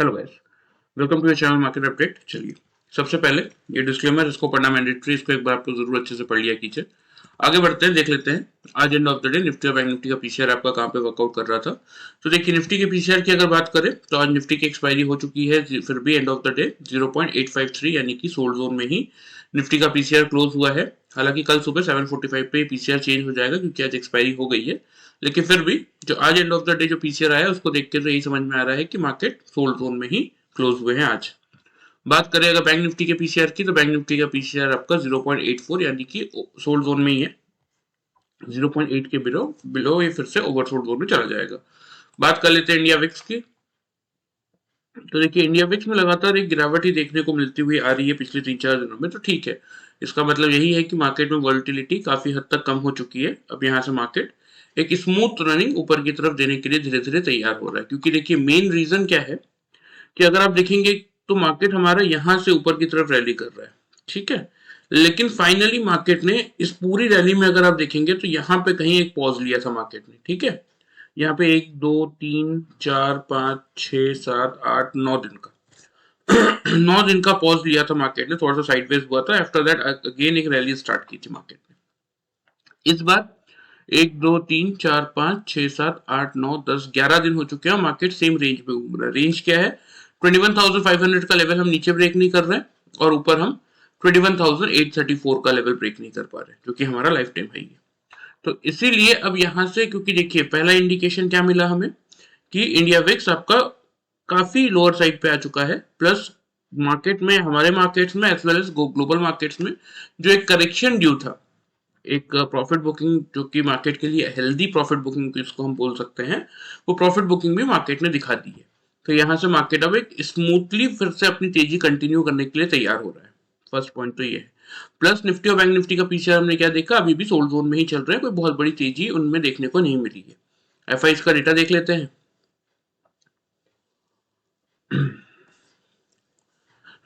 Hello guys, welcome to your channel market update. चलिए सबसे पहले ये डिस्क्लेमर, इसको पढ़ना मैंडेटरी, इसको एक बार आपको जरूर अच्छे से पढ़ लिया कीजिए। आगे बढ़ते हैं, देख लेते हैं आज end of the day Nifty और बैंक निफ्टी का पीसीआर आपका कहाँ पे वर्कआउट कर रहा था। तो देखिए निफ्टी के पीसीआर की अगर बात करें तो आज निफ्टी की एक्सपायरी हो चुकी है, फिर भी एंड ऑफ द डे 0.853 यानी कि सोल्ड जोन में ही निफ्टी का पीसीआर क्लोज हुआ है। हालांकि कल सुबह 7:45 पे पीसीआर चेंज हो जाएगा क्योंकि आज एक्सपायरी हो गई है, लेकिन फिर भी जो आज एंड ऑफ द डे जो पीसीआर आया उसको देख के तो यही समझ में आ रहा है कि मार्केट सोल्ड जोन में ही क्लोज हुए हैं आज। बात करें अगर बैंक निफ्टी के पीसीआर की, तो बैंक निफ्टी का पीसीआर आपका 0.84 यानी कि सोल्ड जोन में ही है। 0.8 के बिलो ये फिर से ओवरसोल्ड जोन में चला जाएगा। बात कर लेते हैं इंडिया विक्स की। तो देखिए इंडिया विक्स में लगातार एक गिरावट ही देखने को मिलती हुई आ रही है पिछले 3-4 दिनों में, तो ठीक है। इसका मतलब यही है कि मार्केट में वॉलेटिलिटी काफी हद तक कम हो चुकी है। अब यहाँ से मार्केट एक स्मूथ रनिंग ऊपर की तरफ देने के लिए धीरे धीरे तैयार हो रहा है, क्योंकि देखिए मेन रीजन क्या है कि अगर आप देखेंगे तो मार्केट हमारा यहां से ऊपर की तरफ रैली कर रहा है, ठीक है। लेकिन फाइनली मार्केट ने इस पूरी रैली में अगर आप देखेंगे तो यहाँ पे कहीं एक पॉज लिया था मार्केट ने, ठीक है। यहाँ पे 1 2 3 4 5 6 7 8 9 दिन का 9 दिन का पॉज लिया था मार्केट ने, थोड़ा सा साइडवेज हुआ था। आफ्टर दैट अगेन एक रैली स्टार्ट की थी मार्केट ने। इस बार 1 2 3 4 5 6 7 8 9 10 11 दिन हो चुके हैं, मार्केट सेम रेंज पे घूम रहा है। रेंज क्या है? 21,500 का लेवल हम नीचे ब्रेक नहीं कर रहे हैं और ऊपर हम 21,834 का लेवल ब्रेक नहीं कर पा रहे, जो कि हमारा लाइफ टाइम हाई है। तो इसीलिए अब यहां से, क्योंकि देखिए पहला इंडिकेशन क्या मिला हमें कि इंडिया विक्स आपका काफी लोअर साइड पे आ चुका है, प्लस मार्केट में, हमारे मार्केट्स में as well as global markets में जो एक करेक्शन ड्यू था, एक प्रॉफिट बुकिंग जो कि मार्केट के लिए हेल्दी प्रॉफिट बुकिंग इसको हम बोल सकते हैं, वो प्रॉफिट बुकिंग भी मार्केट ने दिखा दी है। तो यहाँ से मार्केट अब एक स्मूथली फिर से अपनी तेजी कंटिन्यू करने के लिए तैयार हो रहा है। फर्स्ट पॉइंट तो ये है। प्लस निफ्टी और बैंक निफ्टी का पीछे हमने क्या देखा, अभी भी सोल्ड जोन में ही चल रहे हैं, कोई बहुत बड़ी तेजी उनमें देखने को नहीं मिली है। एफआईज का डेटा देख लेते हैं।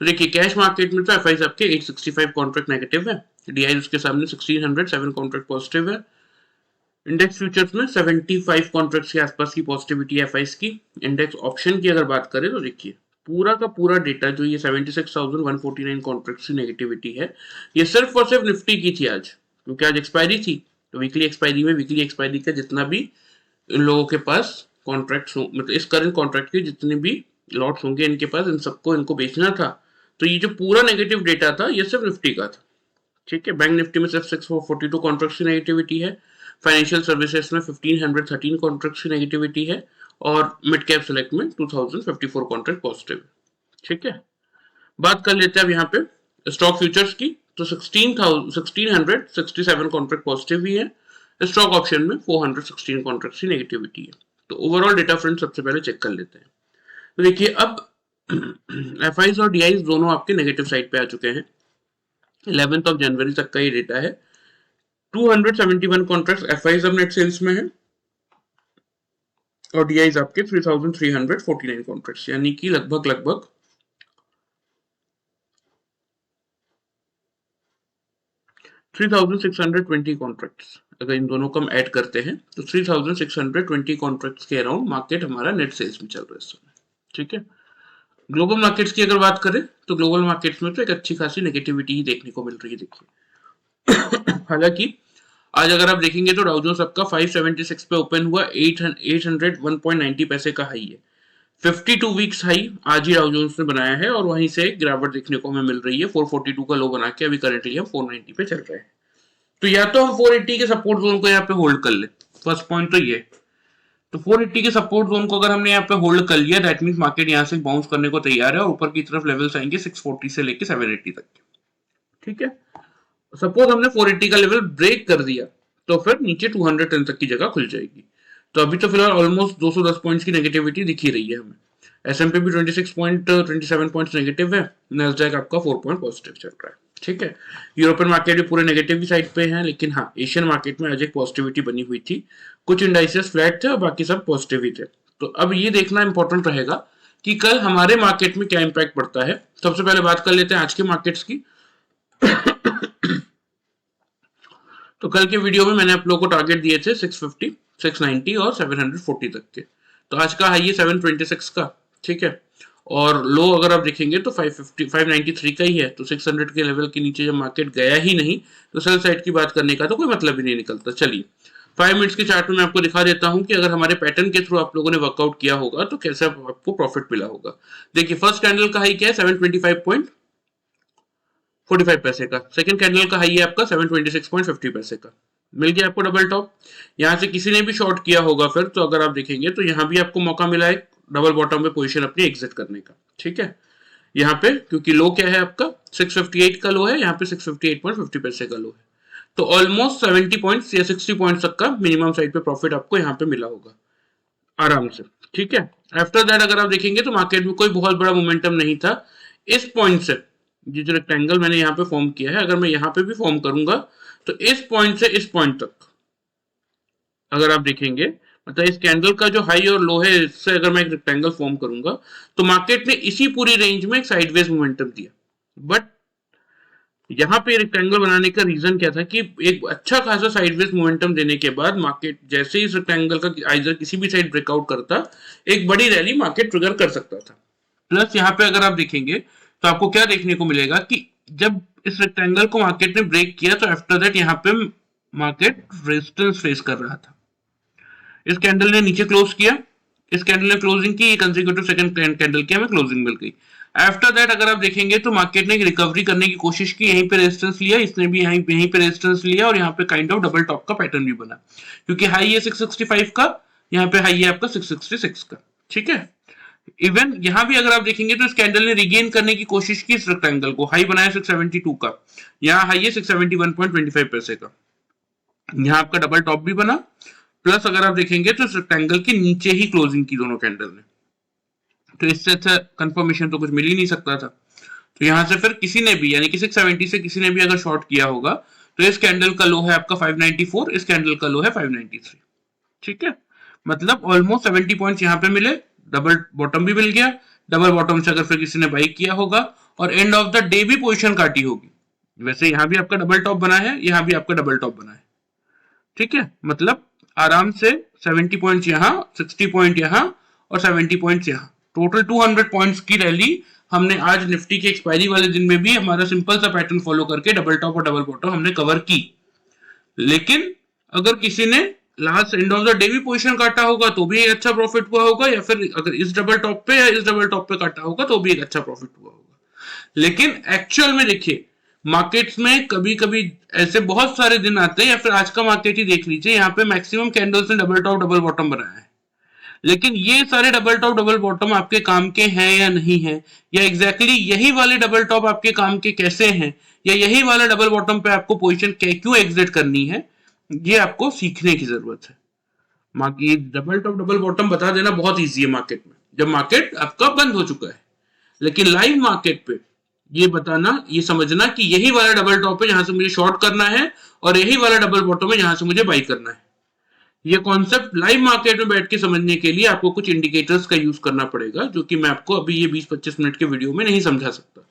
तो देखिए कैश मार्केट में तो एफआईज आपके 865 कॉन्ट्रैक्ट नेगेटिव है, डीआई उसके सामने 1607 कॉन्ट्रैक्ट पॉजिटिव है। इंडेक्स फ्यूचर्स में 75 कॉन्ट्रैक्ट्स के आसपास की पॉजिटिविटी एफआईज की। इंडेक्स ऑप्शन की अगर बात करें तो देखिए पूरा का पूरा डेटा जो ये 76,149 कॉन्ट्रैक्ट्स की नेगेटिविटी है, ये सिर्फ और सिर्फ निफ्टी की थी आज, क्योंकि आज एक्सपायरी थी। तो वीकली एक्सपायरी का जितना भी इन लोगों के पास कॉन्ट्रैक्ट्स, मतलब इस करंट कॉन्ट्रैक्ट के जितने भी लॉट्स होंगे इनके पास, इन सबको इनको बेचना था। तो ये जो पूरा नेगेटिव डेटा था ये सिर्फ निफ्टी का था, ठीक है। बैंक निफ्टी में सिर्फ 642 कॉन्ट्रैक्ट्स की नेगेटिविटी है। फाइनेंशियल सर्विसेज में 1513 कॉन्ट्रैक्ट्स की नेगेटिविटी है और मिड कैप सेलेक्ट में 2054 कॉन्ट्रैक्ट पॉजिटिव, ठीक है। बात कर लेते हैं अब यहाँ पे स्टॉक फ्यूचर्स की। तो 1667 कॉन्ट्रैक्ट पॉजिटिव भी है। स्टॉक ऑप्शन में 416 कॉन्ट्रैक्ट्स की नेगेटिविटी है। तो ओवरऑल डेटा फ्रंट सबसे पहले चेक कर लेते हैं। तो देखिए अब एफआईज और डीआईज दोनों आपके नेगेटिव साइड पे आ चुके हैं। 11th ऑफ जनवरी तक का ये डेटा है। 271 कॉन्ट्रैक्ट्स एफआईज अब नेट सेल्स में है और डीआईज आपके 3,349 कॉन्ट्रैक्ट्स, यानी कि लगभग 3,620 कॉन्ट्रैक्ट्स। अगर इन दोनों को हम ऐड करते हैं तो 3,620 कॉन्ट्रैक्ट्स के अराउंड मार्केट हमारा नेट सेल्स में चल रहा है इस समय, ठीक है। ग्लोबल मार्केट्स की अगर बात करें तो ग्लोबल मार्केट्स में तो एक अच्छी खासी नेगेटिविटी ही देखने को मिल रही है। देखिए हालांकि आज अगर आप देखेंगे तो डाउ जोन्स आपका 576 पे ओपन हुआ, 801.90 पैसे का हाई है। 52 वीक्स हाई आज ही डाउ जोन्स ने बनाया है और वहीं से गिरावट देखने को हमें मिल रही है। 442 का लो बना के अभी करंटली हम 490 पे चल रहे हैं। तो या तो हम 480 के सपोर्ट जोन को यहाँ पे होल्ड कर ले, फर्स्ट पॉइंट तो ये। तो 480 के सपोर्ट जोन को अगर हमने यहाँ पे होल्ड कर लिया, दैट मींस मार्केट यहाँ से बाउंस करने को तैयार है और ऊपर की तरफ लेवल्स आएंगे 640 से लेके 780 तक के, ठीक है। सपोज हमने 480 का लेवल ब्रेक कर दिया तो फिर नीचे 210 तक की जगह खुल जाएगी। तो अभी तो फिलहाल ऑलमोस्ट 210 पॉइंट्स की नेगेटिविटी दिखी रही है हमें। एसएमपी भी 27 पॉइंट्स नेगेटिव है, नैस्डैक आपका 4 पॉइंट पॉजिटिव चल रहा है, ठीक है। यूरोपियन मार्केट भी पूरे नेगेटिव की साइड पे है, लेकिन हाँ एशियन मार्केट में आज एक पॉजिटिविटी बनी हुई थी। कुछ इंडाइसेस फ्लैट थे और बाकी सब पॉजिटिव ही थे। तो अब ये देखना इंपॉर्टेंट रहेगा कि कल हमारे मार्केट में क्या इंपैक्ट पड़ता है। सबसे पहले बात कर लेते हैं आज के मार्केट्स की। तो कल के वीडियो में मैंने आप लोगों को टारगेट दिए थे 650, 690 और 740 तक के। तो आज का हाई है 726 का, ठीक है। और लो अगर आप देखेंगे तो 593 का ही है, तो 600 के लेवल के नीचे जब मार्केट गया ही नहीं तो सेल साइड की बात करने का तो कोई मतलब ही नहीं निकलता। चलिए 5 मिनट्स के चार्ट में मैं आपको दिखा देता हूं कि अगर हमारे पैटर्न के थ्रू आप लोगों ने वर्कआउट किया होगा तो कैसे आपको प्रॉफिट मिला होगा। देखिए फर्स्ट कैंडल का हाई क्या है 725.45 पैसे का, सेकंड कैंडल का हाई है आपका 726.50 पैसे का, मिल गया आपको डबल टॉप। यहां से किसी ने भी शॉर्ट किया होगा फिर तो अगर आप देखेंगे तो यहां भी आपको मौका मिला है डबल बॉटम में पोजीशन अपनी एग्जिट करने का। ठीक है, यहाँ पे क्योंकि लो क्या है आपका 658 का लो है, यहाँ पे 658.50 पैसे का लो है, तो ऑलमोस्ट 70 पॉइंट्स या 60 पॉइंट्स तक का मिनिमम साइड पे प्रॉफिट आपको यहाँ पे मिला होगा आराम से। ठीक है, आफ्टर दैट अगर आप देखेंगे तो मार्केट में कोई बहुत बड़ा मोमेंटम नहीं था। इस पॉइंट से ये जो रेक्टेंगल मैंने यहाँ पे फॉर्म किया है, अगर मैं यहाँ पे भी फॉर्म करूंगा तो इस पॉइंट से इस पॉइंट तक अगर आप देखेंगे, मतलब इस कैंडल का जो हाई और लो है इससे अगर मैं एक रेक्टेंगल फॉर्म करूंगा तो मार्केट ने इसी पूरी रेंज में एक साइडवेज मोमेंटम दिया। बट यहाँ पे रेक्टेंगल बनाने का रीजन क्या था कि एक अच्छा खासा साइडवेज मोमेंटम देने के बाद मार्केट जैसे ही इस रेक्टेंगल का आइजर किसी भी साइड ब्रेकआउट करता, एक बड़ी रैली मार्केट ट्रिगर कर सकता था। प्लस यहाँ पे अगर आप देखेंगे तो आपको क्या देखने को मिलेगा कि जब इस रेक्टेंगल को मार्केट ने ब्रेक किया तो आफ्टर दैट यहाँ पे मार्केट रेजिस्टेंस फेस कर रहा था। इस कैंडल ने नीचे क्लोज किया, इस कैंडल ने क्लोजिंग की, कंसेक्यूटिव सेकंड कैंडल की हमें क्लोजिंग मिल गई। आफ्टर दैट अगर आप देखेंगे तो मार्केट ने एक रिकवरी करने की कोशिश की, यहीं पे रेजिस्टेंस लिया, इसने भी यहीं पे रेजिस्टेंस लिया और यहाँ पे काइंड ऑफ डबल टॉप का पैटर्न भी बना, क्योंकि हाई है 665 का, यहाँ पे हाई है आपका 666 का। ठीक है, इवन यहाँ भी अगर आप देखेंगे तो इस कैंडल ने रिगेन करने की कोशिश की, इस रेक्टेंगल को हाई बनाया 672 का, यहाँ हाई है 671.25 पैसे का, यहाँ आपका डबल टॉप भी बना। प्लस अगर आप देखेंगे तो इस रेक्टेंगल के नीचे ही क्लोजिंग की दोनों कैंडल ने, तो इससे अच्छा कंफर्मेशन तो कुछ मिल ही नहीं सकता था। तो यहां से फिर किसी ने भी यानी कि 670 से किसी ने भी अगर शॉर्ट किया होगा तो इस कैंडल का लो है आपका 594, इस कैंडल का लो है 593। ठीक है, मतलब ऑलमोस्ट 70 पॉइंट्स यहाँ पे मिले, डबल बॉटम भी मिल गया, डबल बॉटम से अगर फिर किसी ने बाई किया होगा और एंड ऑफ द डे भी पोजिशन काटी होगी। वैसे यहाँ भी आपका डबल टॉप बना है, यहाँ भी आपका डबल टॉप बना है। ठीक है, मतलब आराम से 70 पॉइंट्स यहाँ, 60 पॉइंट यहाँ और 70 पॉइंट्स यहाँ, टोटल 200 पॉइंट्स की रैली हमने आज निफ्टी के एक्सपायरी वाले दिन में भी हमारा सिंपल सा पैटर्न फॉलो करके डबल टॉप और डबल बॉटम हमने कवर की। लेकिन अगर किसी ने last end of the day भी पोजीशन काटा होगा तो भी एक अच्छा प्रॉफिट हुआ होगा, या फिर अगर इस डबल टॉप पे या इस डबल टॉप पे काटा होगा तो भी एक अच्छा प्रॉफिट हुआ होगा। लेकिन एक्चुअल में देखिए मार्केट्स में कभी कभी ऐसे बहुत सारे दिन आते हैं, या फिर आज का मार्केट ही देख लीजिए, यहाँ पे मैक्सिमम कैंडल्स ने डबल टॉप डबल बॉटम बनाया है। लेकिन ये सारे डबल टॉप डबल बॉटम आपके काम के हैं या नहीं है, या एग्जैक्टली यही वाले डबल टॉप आपके काम के कैसे हैं, या यही वाला डबल बॉटम पे आपको पोजीशन क्यों एग्जिट करनी है, ये आपको सीखने की जरूरत है। बाकी डबल टॉप डबल बॉटम बता देना बहुत ईजी है मार्केट में, जब मार्केट आपका बंद हो चुका है। लेकिन लाइव मार्केट पे ये बताना, ये समझना कि यही वाला डबल टॉप है जहां से मुझे शॉर्ट करना है और यही वाला डबल बॉटम है जहां से मुझे बाई करना है। ये कॉन्सेप्ट लाइव मार्केट में बैठ के समझने के लिए आपको कुछ इंडिकेटर्स का यूज करना पड़ेगा, जो कि मैं आपको अभी ये 20-25 मिनट के वीडियो में नहीं समझा सकता।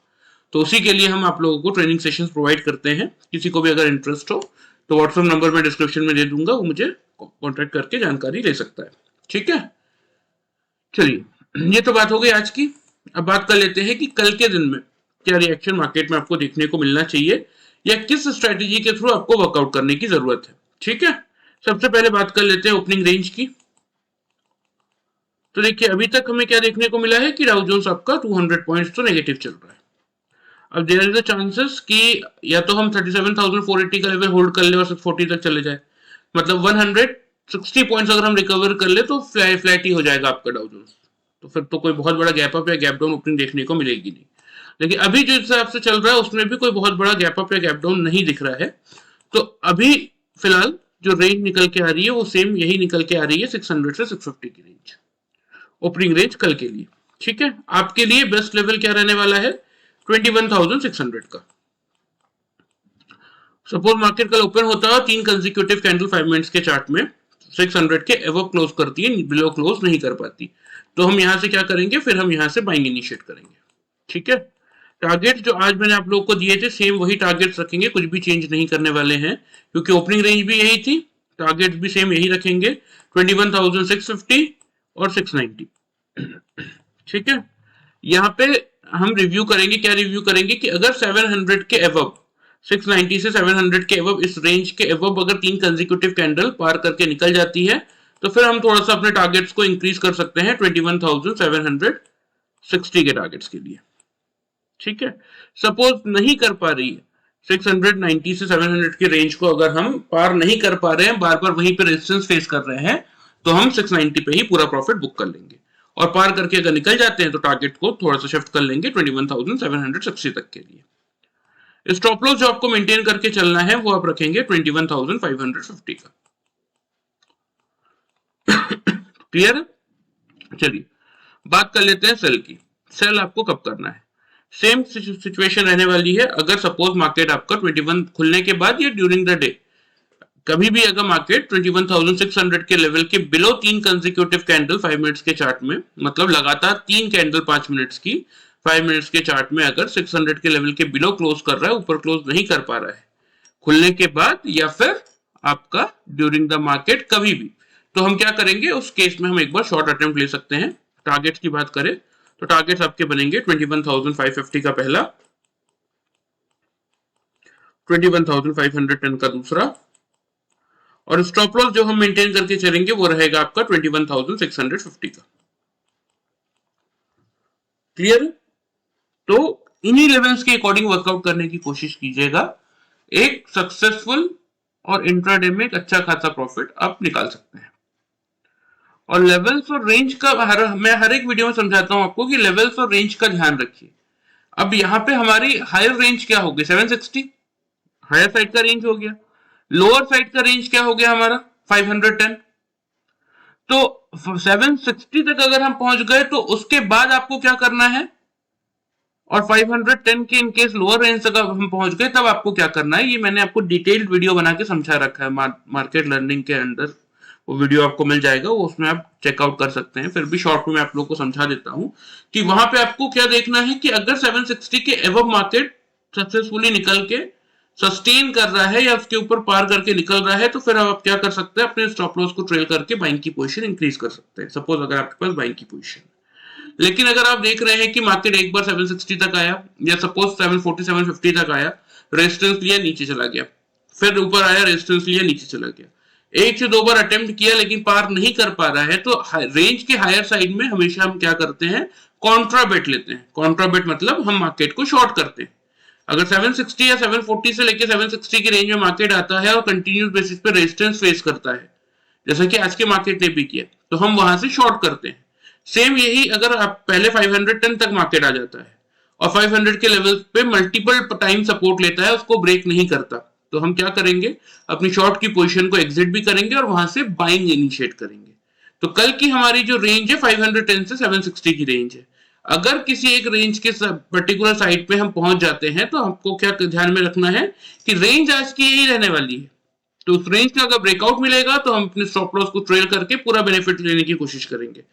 तो उसी के लिए हम आप लोगों को ट्रेनिंग सेशंस प्रोवाइड करते हैं। किसी को भी अगर इंटरेस्ट हो तो व्हाट्सएप नंबर मैं डिस्क्रिप्शन में दे दूंगा, वो मुझे कॉन्टेक्ट करके जानकारी ले सकता है। ठीक है, चलिए ये तो बात हो गई आज की। अब बात कर लेते हैं कि कल के दिन में क्या रिएक्शन मार्केट में आपको देखने को मिलना चाहिए, या किस स्ट्रेटेजी के थ्रू आपको वर्कआउट करने की जरूरत है। ठीक है, सबसे पहले बात कर लेते हैं ओपनिंग रेंज की। तो देखिए अभी तक हमें क्या देखने को मिला है कि डाउ जोन्स आपका 200 पॉइंट्स तो नेगेटिव चल रहा है। अब देयर इज अ चांसेस कि या तो हम 37,480 का लेवल होल्ड कर ले और 640 तक चले जाए, मतलब 160 पॉइंट्स अगर हम रिकवर कर ले तो फ्लैट ही हो जाएगा आपका डाउ जोन्स, तो फिर तो कोई बहुत बड़ा गैप अप या गैप डाउन ओपनिंग देखने को मिलेगी नहीं। लेकिन अभी जो हिसाब से चल रहा है उसमें भी कोई बहुत बड़ा गैप अप या गैप डाउन नहीं दिख रहा है। तो अभी फिलहाल जो रेंज निकल के आ रही है वो सेम यही निकल के आ रही है, 600 से 650 की रेंज ओपनिंग रेंज कल के लिए। ठीक है, आपके लिए बेस्ट लेवल क्या रहने वाला है, 21,600 का। सपोज मार्केट कल ओपन होता है 3 कंसेक्यूटिव कैंडल 5 मिनट्स के चार्ट में 600 के एवो क्लोज करती है, बिलो क्लोज नहीं कर पाती, तो हम यहां से क्या करेंगे, फिर हम यहां से बाइंग इनिशिएट करेंगे। ठीक है, टारगेट जो आज मैंने आप लोगों को दिए थे सेम वही टारगेट्स रखेंगे, कुछ भी चेंज नहीं करने वाले हैं, क्योंकि ओपनिंग रेंज भी यही थी, टारगेट्स भी सेम यही रखेंगे, 21,650 और 690। ठीक है, यहाँ पे हम रिव्यू करेंगे, क्या रिव्यू करेंगे कि अगर 700 के अबव, 690 से 700 के अबव, इस रेंज के अबव अगर 3 कंसेक्यूटिव कैंडल पार करके निकल जाती है तो फिर हम थोड़ा सा अपने टारगेट्स को इंक्रीज कर सकते हैं 21,760 के टारगेट्स के लिए। ठीक है, सपोज नहीं कर पा रही है 690 से 700 के रेंज को, अगर हम पार नहीं कर पा रहे हैं, बार बार वहीं पे रेजिस्टेंस फेस कर रहे हैं, तो हम 690 पे ही पूरा प्रॉफिट बुक कर लेंगे। और पार करके अगर निकल जाते हैं तो टारगेट को थोड़ा सा शिफ्ट कर लेंगे 21,760 तक के लिए। स्टॉप लॉस जो आपको मेंटेन करके चलना है वो आप रखेंगे 21,550 का। क्लियर है? चलिए बात कर लेते हैं सेल की। सेल आपको कब करना है? सेम सिचुएशन रहने वाली है। अगर सपोज मार्केट आपका 21 खुलने के बाद या ड्यूरिंग द डे कभी भी अगर मार्केट 21,600 के लेवल के बिलो 3 कंसेक्यूटिव कैंडल 5 मिनट्स के चार्ट में, मतलब लगातार 3 कैंडल 5 मिनट्स की 5 मिनट्स के चार्ट में अगर 600 के लेवल के बिलो क्लोज कर रहा है, ऊपर क्लोज नहीं कर पा रहा है खुलने के बाद या फिर आपका ड्यूरिंग द मार्केट कभी भी, तो हम क्या करेंगे उस केस में हम एक बार शॉर्ट अटेम्प्ट ले सकते हैं। टारगेट्स की बात करें तो टारगेट्स आपके बनेंगे 21,550 का पहला, 21,510 का दूसरा, और स्टॉप लॉस जो हम मेंटेन करके चलेंगे वो रहेगा आपका 21,650 का। क्लियर? तो इन्हीं लेवल्स के अकॉर्डिंग वर्कआउट करने की कोशिश कीजिएगा। एक सक्सेसफुल और इंट्राडे में एक अच्छा खासा प्रॉफिट आप निकाल सकते हैं। और लेवल्स और रेंज का मैं हर एक वीडियो में समझाता हूं आपको कि लेवल्स और रेंज का ध्यान रखिए। अब यहाँ पे हमारी हायर रेंज क्या होगी? 760 हायर साइड का रेंज हो गया। लोअर साइड का रेंज क्या हो गया हमारा? 510। तो 760 तक अगर हम पहुंच गए तो उसके बाद आपको क्या करना है? और 510 के इनकेस लोअर रेंज तक हम पहुंच गए तब आपको क्या करना है, ये मैंने आपको डिटेल्ड वीडियो बना के समझा रखा है मार्केट लर्निंग के अंदर। वो वीडियो आपको मिल जाएगा, वो उसमें आप चेकआउट कर सकते हैं। फिर भी शॉर्ट में मैं आप लोग को समझा देता हूं कि वहां पे आपको क्या देखना है कि अगर 760 के एवब मार्केट सक्सेसफुली निकल के सस्टेन कर रहा है या उसके ऊपर पार करके निकल रहा है तो फिर आप क्या कर सकते हैं, अपने स्टॉप लॉस को ट्रेल करके बाइंग की पोजीशन इंक्रीज कर सकते हैं। सपोज अगर आपके पास बाइंग की पोजीशन, लेकिन अगर आप देख रहे हैं कि मार्केट एक बार 760 तक आया या सपोज 740 750 तक आया, रेजिस्टेंस लिया नीचे चला गया, फिर ऊपर आया रेजिस्टेंस लिया नीचे चला गया, एक से दो बार अटेम्प्ट किया लेकिन पार नहीं कर पा रहा है, तो रेंज के हायर साइड में हमेशा हम क्या करते हैं, कॉन्ट्राबेट लेते हैं। कॉन्ट्राबेट मतलब हम मार्केट को शॉर्ट करते हैं। अगर 760 या 740 से लेकर 760 की रेंज में मार्केट आता है और कंटिन्यूस बेसिस पे रेजिस्टेंस फेस करता है, जैसा कि आज के मार्केट ने भी किया, तो हम वहां से शॉर्ट करते हैं। सेम यही अगर आप पहले 510 तक मार्केट आ जाता है और 500 के लेवल पे मल्टीपल टाइम सपोर्ट लेता है, उसको ब्रेक नहीं करता, तो हम क्या करेंगे, अपनी शॉर्ट की पोजीशन को एग्जिट भी करेंगे और वहां से बाइंग इनिशिएट करेंगे। तो कल की हमारी जो रेंज है 510 से 760 की रेंज है। अगर किसी एक रेंज के पर्टिकुलर साइड पे हम पहुंच जाते हैं तो हमको क्या ध्यान में रखना है कि रेंज आज की यही रहने वाली है, तो उस रेंज का अगर ब्रेकआउट मिलेगा तो हम अपने स्टॉप लॉस को ट्रेल करके पूरा बेनिफिट लेने की कोशिश करेंगे।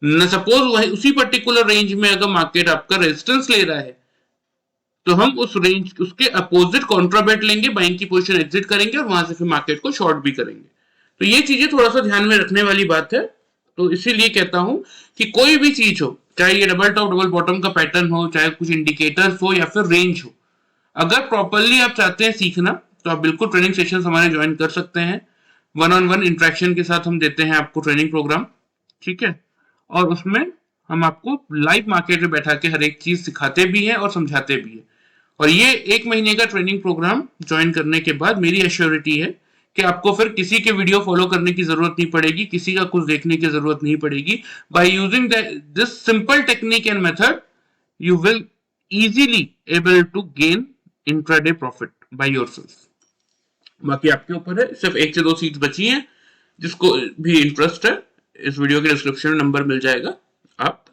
न सपोज वही उसी पर्टिकुलर रेंज में अगर मार्केट आपका रेजिस्टेंस ले रहा है तो हम उस रेंज उसके अपोजिट कॉन्ट्राबेट लेंगे, बाइंग की पोजीशन एग्जिट करेंगे और वहां से फिर मार्केट को शॉर्ट भी करेंगे। तो ये चीजें थोड़ा सा ध्यान में रखने वाली बात है। तो इसीलिए कहता हूं कि कोई भी चीज हो, चाहे ये डबल टॉप डबल बॉटम का पैटर्न हो, चाहे कुछ इंडिकेटर्स हो या फिर रेंज हो, अगर प्रॉपरली आप चाहते हैं सीखना तो आप बिल्कुल ट्रेनिंग सेशन हमारे ज्वाइन कर सकते हैं। 1-on-1 इंटरेक्शन के साथ हम देते हैं आपको ट्रेनिंग प्रोग्राम, ठीक है, और उसमें हम आपको लाइव मार्केट में बैठा के हर एक चीज सिखाते भी हैं और समझाते भी हैं। और ये 1 महीने का ट्रेनिंग प्रोग्राम ज्वाइन करने के बाद मेरी एश्योरिटी है कि आपको फिर किसी के वीडियो फॉलो करने की जरूरत नहीं पड़ेगी, किसी का कुछ देखने की जरूरत नहीं पड़ेगी। By using this simple technique and method you will easily able to gain intraday profit by yourself. बाकी आपके ऊपर है, सिर्फ 1 से 2 सीट्स बची हैं। जिसको भी इंटरेस्ट है इस वीडियो के डिस्क्रिप्शन में नंबर मिल जाएगा, आप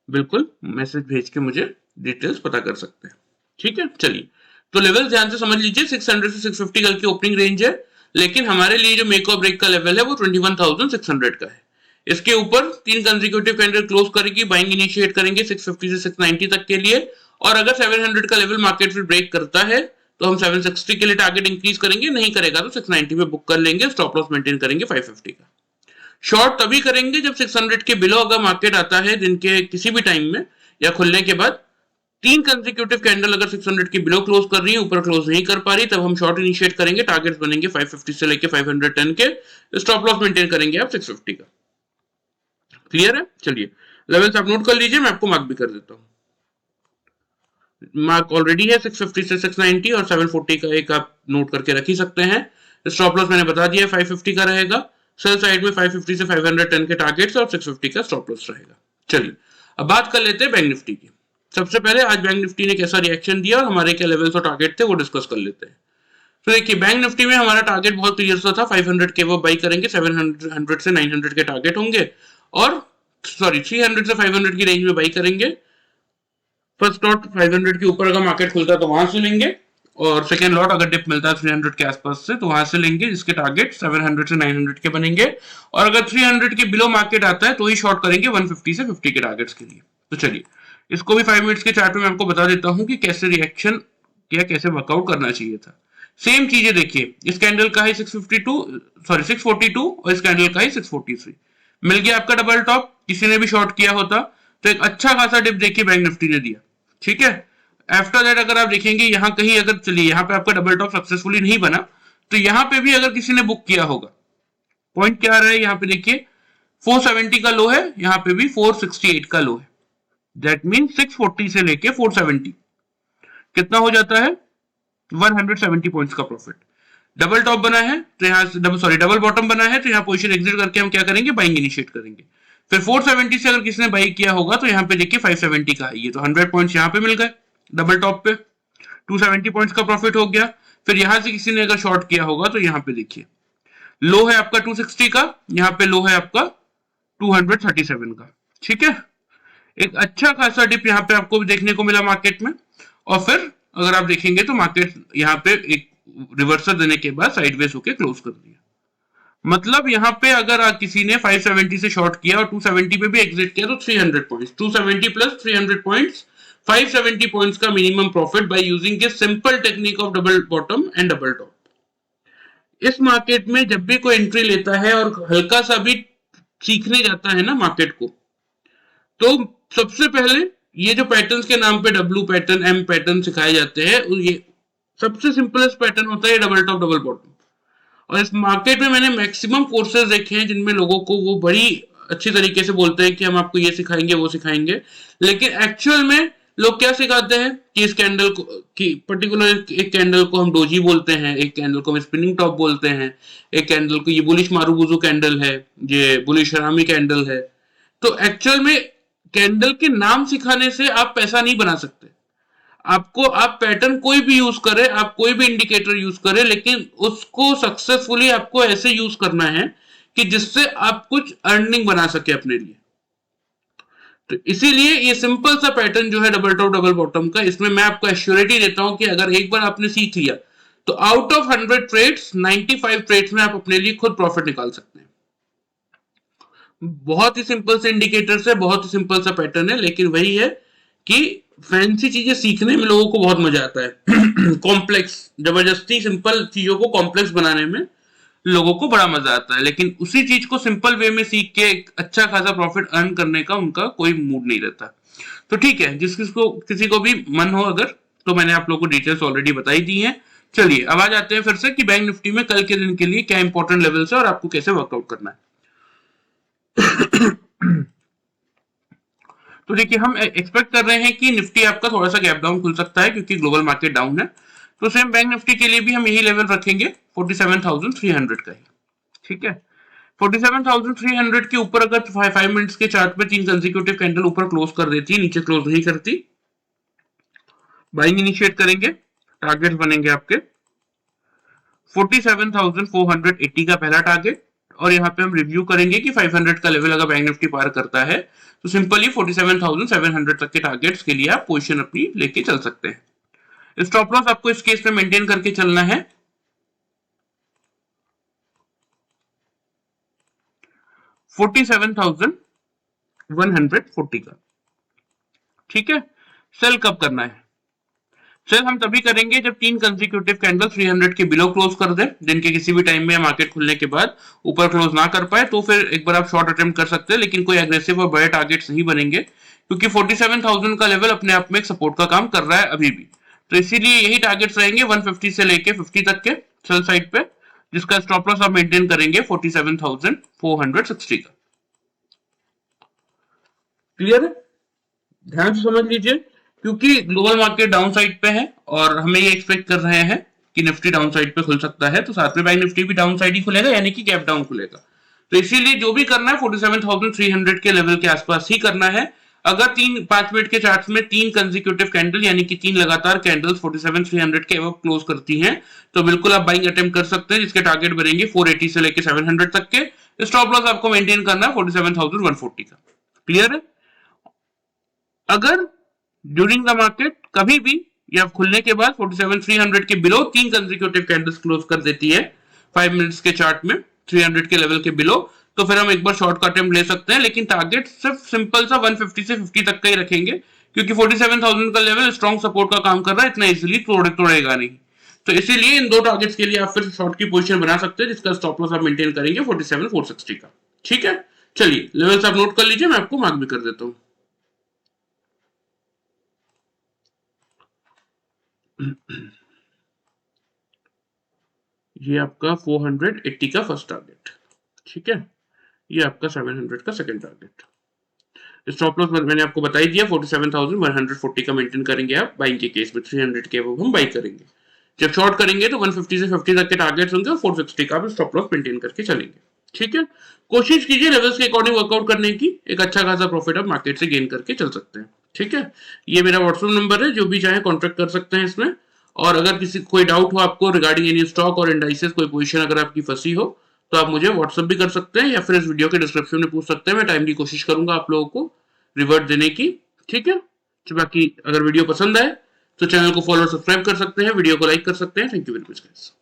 बिल्कुल मैसेज भेज के मुझे डिटेल्स पता कर सकते हैं। ठीक है, चलिए तो लेवल ध्यान से समझ लीजिए। 600 से 650 कल की ओपनिंग रेंज है, लेकिन हमारे लिए जो मेक और ब्रेक का लेवल है वो 21,600 का है। इसके ऊपर 3 कंसेक्यूटिव कैंडल क्लोज करेगी, बाइंग इनिशिएट करेंगे 650 से 690 तक के लिए, और अगर 700 का लेवल मार्केट फिर ब्रेक करता है तो हम 760 के लिए टारगेट इंक्रीज करेंगे, नहीं करेगा तो 690 में बुक कर लेंगे, स्टॉप लॉस मेंटेन करेंगे 550 का। शॉर्ट तभी करेंगे जब 600 के बिलो अगर मार्केट आता है दिन के किसी भी टाइम में या खुलने के बाद, 3 कंसेक्यूटिव कैंडल अगर 600 की बिलो क्लोज कर रही है, ऊपर क्लोज नहीं कर पा रही, तब हम शॉर्ट इनिशिएट करेंगे। टारगेट्स बनेंगे 550 से लेके 510 के। स्टॉप लॉस मेंटेन करेंगे आप 650 का। क्लियर है? चलिए लेवल्स आप नोट कर लीजिए, मैं आपको मार्क भी कर देता हूं। मार्क ऑलरेडी है 650 से 690 और 740 का एक आप नोट करके रख ही सकते हैं। स्टॉप लॉस मैंने बता दिया 550 का रहेगा। सेल साइड में 550 से 510 के टारगेट्स और 650 का स्टॉप लॉस रहेगा। चलिए अब बात कर लेते हैं बैंक निफ्टी की। सबसे पहले आज बैंक निफ्टी ने कैसा रिएक्शन दिया और हमारे क्या लेवल्स और टारगेट थे वो डिस्कस कर लेते हैं। तो देखिए बैंक निफ्टी में हमारा टारगेट बहुत क्लियर सा था, 500 के वो बाई करेंगे, 700 से 900 के टारगेट होंगे और 300 से 500 की रेंज में बाई करेंगे। फर्स्ट लॉट 500 के ऊपर अगर मार्केट खुलता है तो वहां से लेंगे और सेकेंड लॉट अगर डिप मिलता है 300 के आसपास से तो वहां से लेंगे, जिसके टारगेट 700 से 900 के बनेंगे। और अगर 300 के बिलो मार्केट आता है तो ही शॉर्ट करेंगे 150 से 50 के टारगेट्स के लिए। तो चलिए इसको भी 5 मिनट्स के चार्ट में मैं आपको बता देता हूं कि कैसे रिएक्शन किया, कैसे वर्कआउट करना चाहिए था। सेम चीजें देखिए, इस कैंडल का है 642 और इस कैंडल का है 643। मिल गया आपका डबल टॉप। किसी ने भी शॉर्ट किया होता तो एक अच्छा खासा डिप देखिए बैंक निफ्टी ने दिया। ठीक है, आफ्टर दैट अगर आप देखेंगे यहां कहीं अगर चलिए यहां पे आपका डबल टॉप सक्सेसफुली नहीं बना तो यहां पे भी अगर किसी ने बुक किया होगा, पॉइंट क्या आ रहा है यहाँ पे देखिए 470 का लो है, यहाँ पे भी 468 का लो है। दैट मीन 640 से लेके 470 कितना हो जाता है 170 पॉइंट्स का प्रॉफिट। डबल टॉप बना है तो यहाँ डबल बॉटम बना है तो यहाँ पोजीशन एग्जिट करके हम क्या करेंगे, बाइंग इनिशिएट करेंगे। फिर 470 से अगर किसी ने बाई किया होगा तो यहाँ पे देखिए 570 का है ये, तो 100 पॉइंट्स यहाँ पे मिल गए डबल टॉप पे, 270 पॉइंट्स का प्रॉफिट हो गया। फिर यहां से किसी ने अगर शॉर्ट किया होगा तो यहाँ पे देखिए लो है आपका 260 का, यहाँ पे लो है आपका 237 का। ठीक है, एक अच्छा खासा डिप यहाँ पे आपको देखने को मिला मार्केट में। और फिर अगर आप देखेंगे तो मार्केट यहाँ पे एक रिवर्सल देने के बाद साइडवेज होके क्लोज कर दिया। मतलब यहाँ पे अगर किसी ने 570 से शॉर्ट किया और 270 पे भी एग्जिट किया तो 300 पॉइंट्स, 270 प्लस 300 पॉइंट्स, 570 पॉइंट्स का मिनिमम प्रॉफिट बाय यूजिंग के simple technique of double bottom and double top. इस मार्केट में जब भी कोई एंट्री लेता है और हल्का सा भी सीखने जाता है ना मार्केट को, तो सबसे पहले ये जो पैटर्न्स के नाम पे डब्ल्यू पैटर्न, एम पैटर्न सिखाए जाते हैं, ये सबसे सिंपलेस्ट पैटर्न होता है डबल टॉप डबल बॉटम। और इस मार्केट में मैंने मैक्सिमम कोर्सेज देखे हैं जिनमें लोगों को वो बड़ी अच्छी तरीके से बोलते हैं कि हम आपको ये सिखाएंगे वो सिखाएंगे, लेकिन एक्चुअल में लोग क्या सिखाते हैं कि इस कैंडल को कि पर्टिकुलर एक कैंडल को हम डोजी बोलते हैं, एक कैंडल को हम स्पिनिंग टॉप बोलते हैं, एक कैंडल को ये बुलिश मारूबुजू कैंडल है, ये बुलिश हरामी कैंडल है। तो एक्चुअल में कैंडल के नाम सिखाने से आप पैसा नहीं बना सकते। आपको आप पैटर्न कोई भी यूज करें, आप कोई भी इंडिकेटर यूज करें, लेकिन उसको सक्सेसफुली आपको ऐसे यूज करना है कि जिससे आप कुछ अर्निंग बना सके अपने लिए। तो इसीलिए ये सिंपल सा पैटर्न जो है डबल टॉप डबल बॉटम का, इसमें मैं आपको एश्योरिटी देता हूं कि अगर एक बार आपने सीख लिया तो आउट ऑफ 100 ट्रेड्स 95 ट्रेड्स में आप अपने लिए खुद प्रॉफिट निकाल सकते हैं। बहुत ही सिंपल से इंडिकेटर है, बहुत ही सिंपल सा पैटर्न है, लेकिन वही है कि फैंसी चीजें सीखने में लोगों को बहुत मजा आता है। कॉम्प्लेक्स, जबरदस्ती सिंपल चीजों को कॉम्प्लेक्स बनाने में लोगों को बड़ा मजा आता है, लेकिन उसी चीज को सिंपल वे में सीख के एक अच्छा खासा प्रॉफिट अर्न करने का उनका कोई मूड नहीं रहता। तो ठीक है, जिसको किसी को भी मन हो अगर, तो मैंने आप लोगों को डिटेल्स ऑलरेडी बताई दी है। चलिए अब आ जाते हैं फिर से कि बैंक निफ्टी में कल के दिन के लिए क्या इंपॉर्टेंट लेवल्स है और आपको कैसे वर्कआउट करना है। तो देखिए हम एक्सपेक्ट कर रहे हैं कि निफ्टी आपका थोड़ा सा गैप डाउन खुल सकता है क्योंकि ग्लोबल मार्केट डाउन है। तो सेम बैंक निफ्टी के लिए भी हम यही लेवल रखेंगे 47,300 का ही। ठीक है, 47,300 के ऊपर अगर 5 मिनट्स के चार्ट पे 3 कंसेक्यूटिव कैंडल ऊपर क्लोज कर देती, नीचे क्लोज नहीं करती, बाइंग इनिशिएट करेंगे, टारगेट बनेंगे आपके 47,480 का पहला टारगेट। और यहाँ पे हम रिव्यू करेंगे कि 500 का लेवल अगर बैंक निफ्टी पार करता है तो सिंपली 47,700 तक के टारगेट्स के लिए आप पोजीशन अपनी लेके चल सकते हैं। स्टॉप लॉस आपको इस केस में मेंटेन करके चलना है 47,140 का। ठीक है, सेल कब करना है, सेल हम तभी करेंगे जब 3 कंसेक्यूटिव कैंडल 300 के बिलो क्लोज कर दे, दिन के किसी भी टाइम में मार्केट खुलने के बाद ऊपर क्लोज ना कर पाए, तो फिर एक बार आप शॉर्ट अटेम्प्ट कर सकते हैं, लेकिन कोई एग्रेसिव और बड़े टारगेट्स नहीं बनेंगे, क्योंकि 47,000 का लेवल अपने आप में एक सपोर्ट का काम कर रहा है अभी भी। तो इसीलिए यही टारगेट्स रहेंगे 150 से लेके 50 तक के सेल साइड पे, जिसका स्टॉप लॉस आप मेंटेन करेंगे 47,460 का। क्लियर है? ध्यान से समझ लीजिए, क्योंकि ग्लोबल मार्केट डाउन साइड पे है और हमें ये एक्सपेक्ट कर रहे हैं कि निफ्टी डाउन साइड पे खुल सकता है, तो साथ में बैंक निफ्टी भी डाउन साइड ही खुलेगा, यानी कि गैप डाउन खुलेगा। तो इसीलिए जो भी करना है 47,300 के लेवल के आसपास ही करना है। अगर 5 मिनट के चार्ट में 3 कंसेक्यूटिव कैंडल यानी कि 3 लगातार कैंडल्स 47,300 के अब क्लोज करती हैं, तो बिल्कुल आप बाइंग अटेम्प्ट कर सकते हैं, जिसके टारगेट बनेंगे 480 से लेकर 700 तक के। स्टॉप लॉस आपको मेंटेन करना है 47,140 का। क्लियर है? अगर ड्यूरिंग द मार्केट कभी भी या खुलने के बाद 47,300 के बिलो 3 कंसेक्यूटिव कैंडल्स क्लोज कर देती है 5 मिनट्स के चार्ट में 300 के लेवल के बिलो, तो फिर हम एक बार शॉर्ट का अटेम्प्ट ले सकते हैं, लेकिन टारगेट सिर्फ सिंपल सा 150 से 50 तक का ही रखेंगे, क्योंकि 47,000 का लेवल स्ट्रॉन्ग सपोर्ट का काम कर रहा है, इतना इजीली तोड़ेगा नहीं। तो इसीलिए इन दो टारगेट्स के लिए आप फिर शॉर्ट की पोजीशन बना सकते हैं, जिसका स्टॉप लॉस आप मेंटेन करेंगे 47,460 का। ठीक है, चलिए लेवल्स आप नोट कर लीजिए, मैं आपको मार्क भी कर देता हूँ। ये आपका 480 का फर्स्ट टारगेट, ठीक है, ये आपका 700 का सेकंड टारगेट। स्टॉप लॉस मैंने आपको बता ही दिया 47,140 का मेंटेन करेंगे आप बाइंग के केस में, 300 के वो हम बाई करेंगे। जब शॉर्ट करेंगे तो 150 से 50 तक के टारगेट्स होंगे और 460 का आप स्टॉप लॉस मेंटेन करके चलेंगे। ठीक है, कोशिश कीजिए लेवल्स के अकॉर्डिंग वर्कआउट करने की, एक अच्छा खासा प्रॉफिट आप मार्केट से गेन करके चल सकते हैं। ठीक है, ये मेरा व्हाट्सएप नंबर है, जो भी चाहे कॉन्टेक्ट कर सकते हैं इसमें। और अगर किसी कोई डाउट हो आपको रिगार्डिंग एनी स्टॉक और इंडाइसेस, कोई पोजीशन अगर आपकी फंसी हो, तो आप मुझे व्हाट्सएप भी कर सकते हैं या फिर इस वीडियो के डिस्क्रिप्शन में पूछ सकते हैं। मैं टाइमली कोशिश करूंगा आप लोगों को रिवर्ट देने की। ठीक है, तो बाकी अगर वीडियो पसंद आए तो चैनल को फॉलो और सब्सक्राइब कर सकते हैं, वीडियो को लाइक कर सकते हैं। Thank you very much guys.